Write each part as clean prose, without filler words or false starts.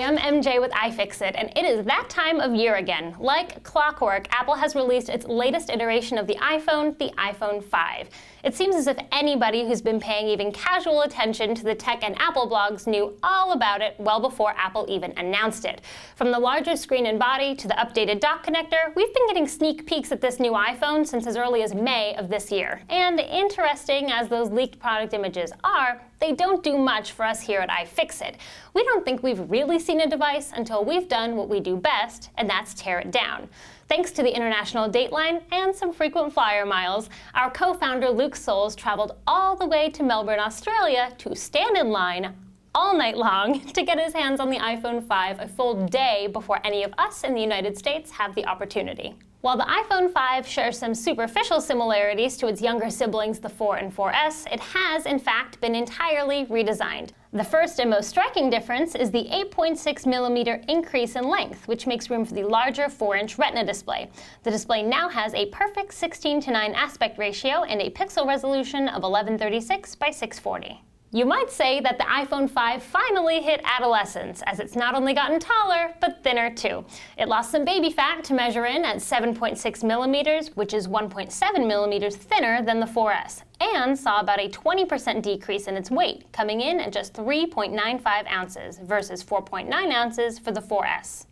I'm MJ with iFixit, and it is that time of year again. Like clockwork, Apple has released its latest iteration of the iPhone 5. It seems as if anybody who's been paying even casual attention to the tech and Apple blogs knew all about it well before Apple even announced it. From the larger screen and body to the updated dock connector, we've been getting sneak peeks at this new iPhone since as early as May of this year. And interesting as those leaked product images are, they don't do much for us here at iFixit. We don't think we've really seen a device until we've done what we do best, and that's tear it down. Thanks to the international dateline and some frequent flyer miles, our co-founder Luke Souls traveled all the way to Melbourne, Australia to stand in line all night long to get his hands on the iPhone 5 a full day before any of us in the United States have the opportunity. While the iPhone 5 shares some superficial similarities to its younger siblings, the 4 and 4S, it has, in fact, been entirely redesigned. The first and most striking difference is the 8.6mm increase in length, which makes room for the larger 4-inch Retina display. The display now has a perfect 16:9 aspect ratio and a pixel resolution of 1136 by 640. You might say that the iPhone 5 finally hit adolescence, as it's not only gotten taller, but thinner too. It lost some baby fat to measure in at 7.6mm, which is 1.7mm thinner than the 4S, and saw about a 20% decrease in its weight, coming in at just 3.95 ounces versus 4.9 ounces for the 4S.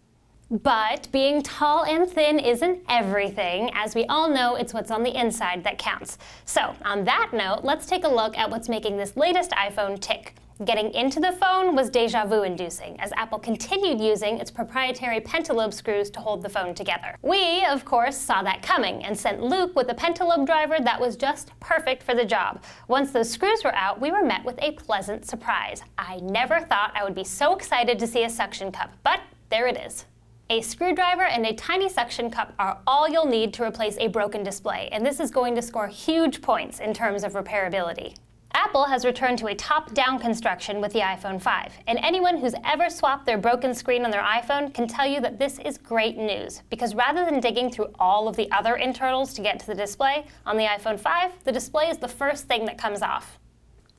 But being tall and thin isn't everything. As we all know, it's what's on the inside that counts. So, on that note, let's take a look at what's making this latest iPhone tick. Getting into the phone was déjà vu inducing, as Apple continued using its proprietary pentalobe screws to hold the phone together. We, of course, saw that coming and sent Luke with a pentalobe driver that was just perfect for the job. Once those screws were out, we were met with a pleasant surprise. I never thought I would be so excited to see a suction cup, but there it is. A screwdriver and a tiny suction cup are all you'll need to replace a broken display, and this is going to score huge points in terms of repairability. Apple has returned to a top-down construction with the iPhone 5, and anyone who's ever swapped their broken screen on their iPhone can tell you that this is great news, because rather than digging through all of the other internals to get to the display, on the iPhone 5, the display is the first thing that comes off.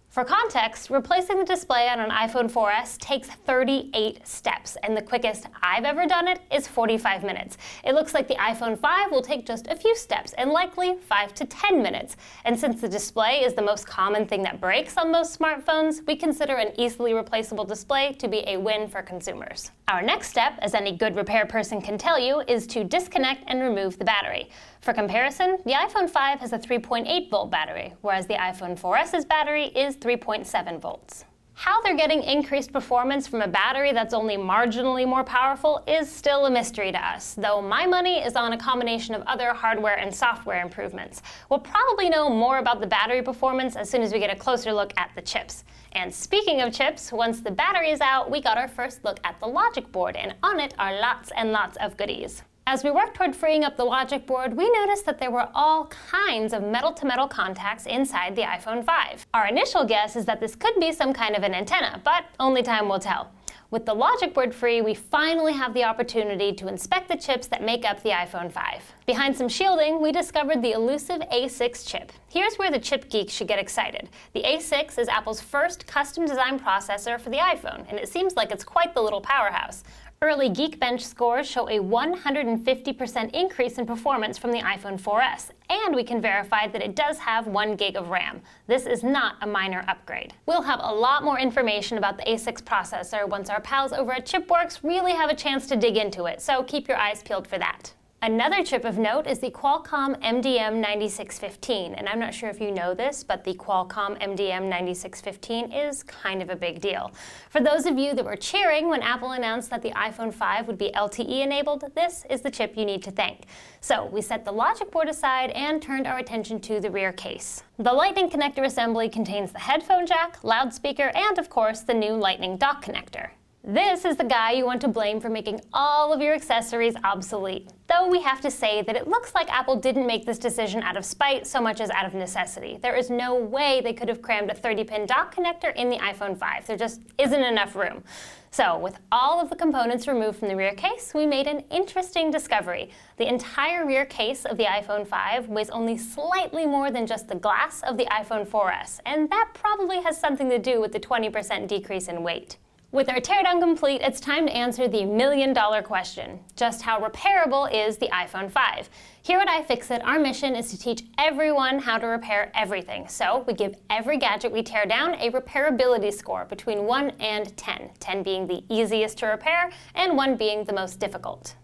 For context, replacing the display on an iPhone 4S takes 38 steps, and the quickest I've ever done it is 45 minutes. It looks like the iPhone 5 will take just a few steps, and likely 5 to 10 minutes. And since the display is the most common thing that breaks on most smartphones, we consider an easily replaceable display to be a win for consumers. Our next step, as any good repair person can tell you, is to disconnect and remove the battery. For comparison, the iPhone 5 has a 3.8-volt battery, whereas the iPhone 4S's battery is 3.7 volts. How they're getting increased performance from a battery that's only marginally more powerful is still a mystery to us, though my money is on a combination of other hardware and software improvements. We'll probably know more about the battery performance as soon as we get a closer look at the chips. And speaking of chips, once the battery is out, we got our first look at the logic board, and on it are lots and lots of goodies. As we worked toward freeing up the logic board, we noticed that there were all kinds of metal-to-metal contacts inside the iPhone 5. Our initial guess is that this could be some kind of an antenna, but only time will tell. With the logic board free, we finally have the opportunity to inspect the chips that make up the iPhone 5. Behind some shielding, we discovered the elusive A6 chip. Here's where the chip geeks should get excited. The A6 is Apple's first custom-designed processor for the iPhone, and it seems like it's quite the little powerhouse. Early Geekbench scores show a 150% increase in performance from the iPhone 4S, and we can verify that it does have 1 gig of RAM. This is not a minor upgrade. We'll have a lot more information about the A6 processor once our pals over at Chipworks really have a chance to dig into it, so keep your eyes peeled for that. Another chip of note is the Qualcomm MDM9615, and I'm not sure if you know this, but the Qualcomm MDM9615 is kind of a big deal. For those of you that were cheering when Apple announced that the iPhone 5 would be LTE enabled, this is the chip you need to thank. So we set the logic board aside and turned our attention to the rear case. The Lightning connector assembly contains the headphone jack, loudspeaker, and of course the new Lightning dock connector. This is the guy you want to blame for making all of your accessories obsolete. Though we have to say that it looks like Apple didn't make this decision out of spite so much as out of necessity. There is no way they could have crammed a 30-pin dock connector in the iPhone 5. There just isn't enough room. So, with all of the components removed from the rear case, we made an interesting discovery. The entire rear case of the iPhone 5 weighs only slightly more than just the glass of the iPhone 4S, and that probably has something to do with the 20% decrease in weight. With our teardown complete, it's time to answer the million-dollar question. Just how repairable is the iPhone 5? Here at iFixit, our mission is to teach everyone how to repair everything. So we give every gadget we tear down a repairability score between 1 and 10, 10 being the easiest to repair and 1 being the most difficult.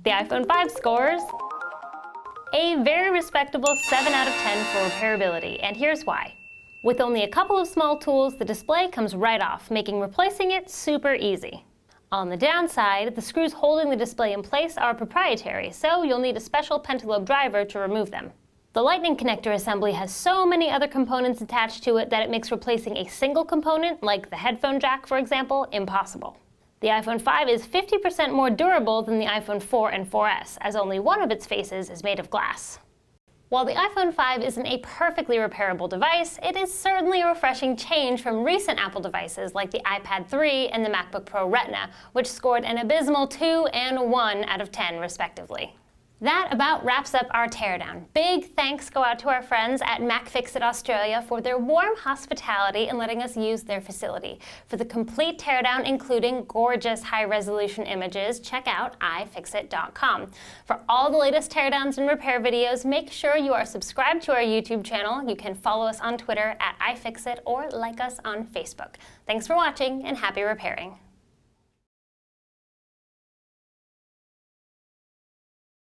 The iPhone 5 scores a very respectable 7 out of 10 for repairability, and here's why. With only a couple of small tools, the display comes right off, making replacing it super easy. On the downside, the screws holding the display in place are proprietary, so you'll need a special pentalobe driver to remove them. The Lightning connector assembly has so many other components attached to it that it makes replacing a single component, like the headphone jack for example, impossible. The iPhone 5 is 50% more durable than the iPhone 4 and 4S, as only one of its faces is made of glass. While the iPhone 5 isn't a perfectly repairable device, it is certainly a refreshing change from recent Apple devices like the iPad 3 and the MacBook Pro Retina, which scored an abysmal 2 and 1 out of 10 respectively. That about wraps up our teardown. Big thanks go out to our friends at MacFixit Australia for their warm hospitality and letting us use their facility. For the complete teardown, including gorgeous high-resolution images, check out iFixit.com. For all the latest teardowns and repair videos, make sure you are subscribed to our YouTube channel. You can follow us on Twitter at iFixit or like us on Facebook. Thanks for watching and happy repairing.